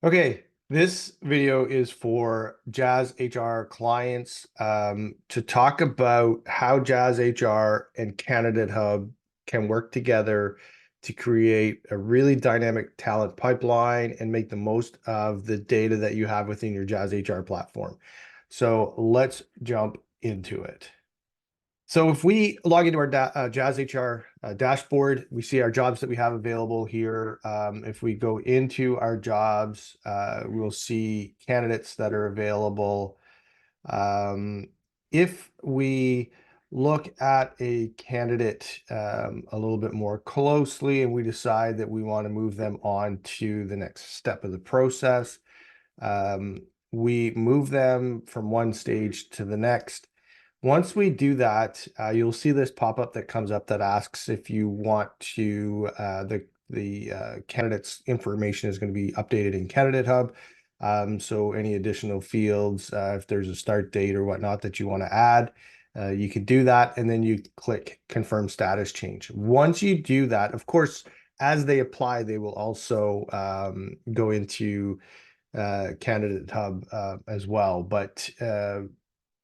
Okay, this video is for JazzHR clients to talk about how JazzHR and CandidateHub can work together to create a really dynamic talent pipeline and make the most of the data that you have within your JazzHR platform. So let's jump into it. So if we log into our JazzHR dashboard, we see our jobs that we have available here. If we go into our jobs, we'll see candidates that are available. If we look at a candidate a little bit more closely and we decide that we want to move them on to the next step of the process, we move them from one stage to the next. Once we do that, you'll see this pop-up that comes up that asks if you want to the candidate's information is going to be updated in CandidateHub. So any additional fields, if there's a start date or whatnot that you want to add, you can do that, and then you click confirm status change. Once you do that, of course, as they apply, they will also go into CandidateHub as well. But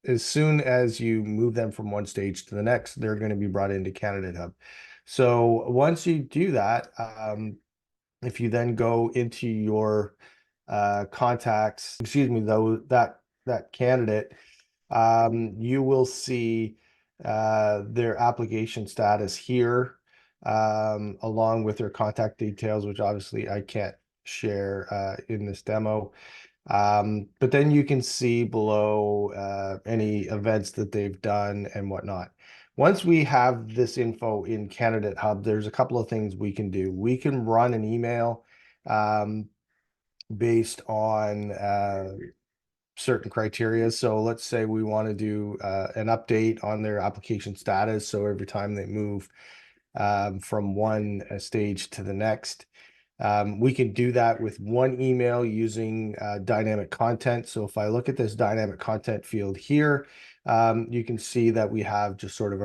as soon as you move them from one stage to the next, they're going to be brought into CandidateHub. So once you do that, if you then go into your contacts, that candidate, you will see their application status here, along with their contact details, which obviously I can't share in this demo. But then you can see below any events that they've done and whatnot. Once we have this info in CandidateHub, there's a couple of things we can do. We can run an email based on certain criteria. So let's say we want to do an update on their application status. So every time they move from one stage to the next, we can do that with one email using dynamic content. So if I look at this dynamic content field here, you can see that we have just sort of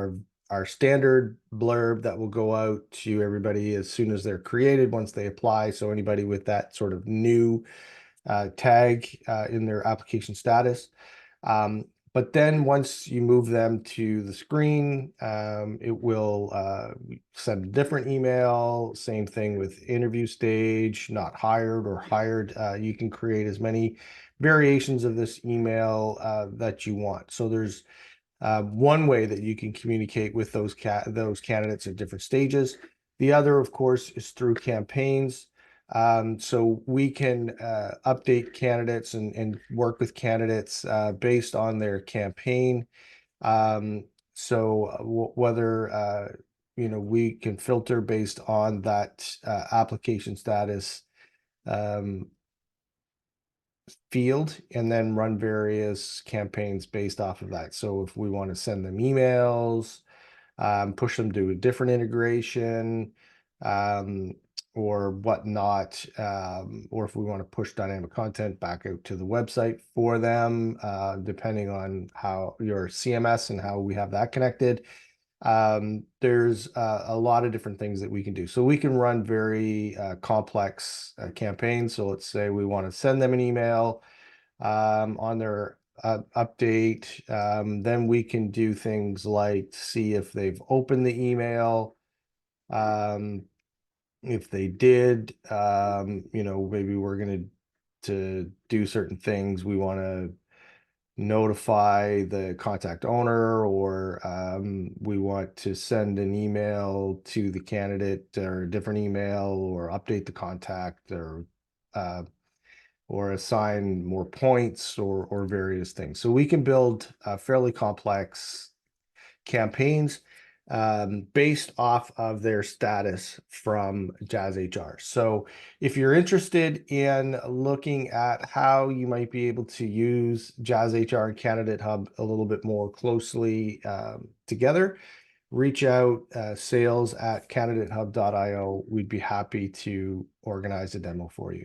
our standard blurb that will go out to everybody as soon as they're created, once they apply. So anybody with that sort of new tag in their application status. But then once you move them to the screen, it will send a different email. Same thing with interview stage, not hired or hired. You can create as many variations of this email that you want. So there's one way that you can communicate with those candidates at different stages. The other, of course, is through campaigns. So we can update candidates and work with candidates based on their campaign. So whether we can filter based on that application status field and then run various campaigns based off of that. So if we want to send them emails, push them to a different integration, or whatnot, or if we want to push dynamic content back out to the website for them, depending on how your CMS and how we have that connected. There's a lot of different things that we can do. So we can run very complex campaigns. So let's say we want to send them an email on their update. Then we can do things like see if they've opened the email. If they did, maybe we're going to do certain things. We want to notify the contact owner, or we want to send an email to the candidate or a different email, or update the contact, or assign more points, or various things. So we can build fairly complex campaigns based off of their status from JazzHR. So if you're interested in looking at how you might be able to use JazzHR and CandidateHub a little bit more closely together, reach out, sales@candidatehub.io. We'd be happy to organize a demo for you.